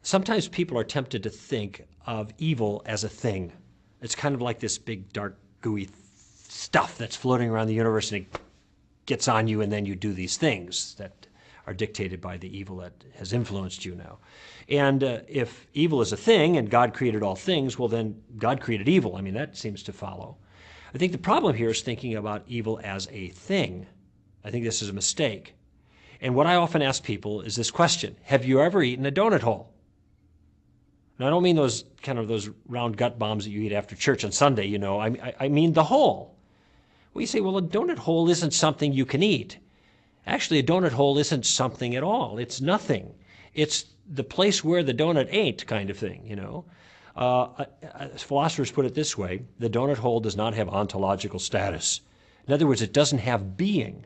Sometimes people are tempted to think of evil as a thing. It's kind of like this big, dark, gooey stuff that's floating around the universe, and it gets on you, and then you do these things that are dictated by the evil that has influenced you now. And if evil is a thing and God created all things, well, then God created evil. I mean, that seems to follow. I think the problem here is thinking about evil as a thing. I think this is a mistake. And what I often ask people is this question: have you ever eaten a donut hole? Now, I don't mean those round gut bombs that you eat after church on Sunday, you know. I mean the hole. Well, you say, well, a donut hole isn't something you can eat. Actually, a donut hole isn't something at all. It's nothing. It's the place where the donut ain't, kind of thing, you know. Philosophers put it this way: the donut hole does not have ontological status. In other words, it doesn't have being.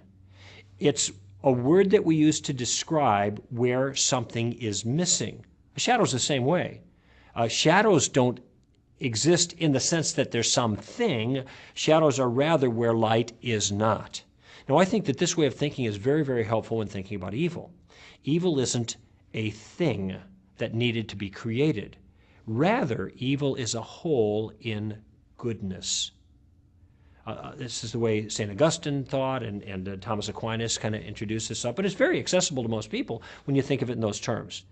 It's a word that we use to describe where something is missing. A shadow's the same way. Shadows don't exist in the sense that there's something. Shadows are rather where light is not. Now, I think that this way of thinking is very, very helpful when thinking about evil. Evil isn't a thing that needed to be created. Rather, evil is a whole in goodness. This is the way St. Augustine thought, and Thomas Aquinas kind of introduced this up, but it's very accessible to most people when you think of it in those terms.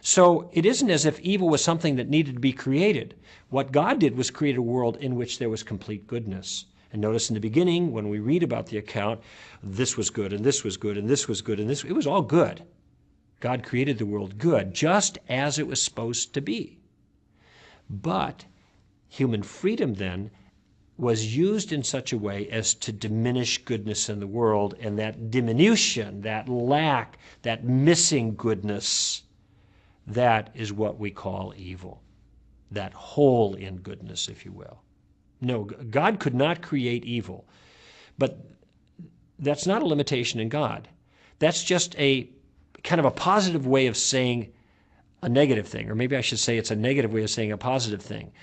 So it isn't as if evil was something that needed to be created. What God did was create a world in which there was complete goodness. And notice in the beginning, when we read about the account, this was good, and this was good, and this was good, and this, it was all good. God created the world good, just as it was supposed to be. But human freedom then was used in such a way as to diminish goodness in the world, and that diminution, that lack, that missing goodness, that is what we call evil. That hole in goodness, if you will. No, God could not create evil, but that's not a limitation in God. That's just a kind of a positive way of saying a negative thing, or maybe I should say it's a negative way of saying a positive thing.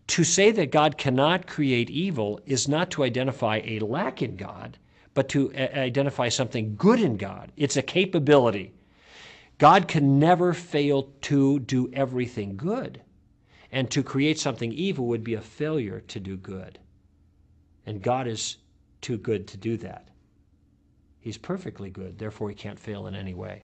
To say that God cannot create evil is not to identify a lack in God, but to identify something good in God. It's a capability. God can never fail to do everything good. And to create something evil would be a failure to do good. And God is too good to do that. He's perfectly good, therefore he can't fail in any way.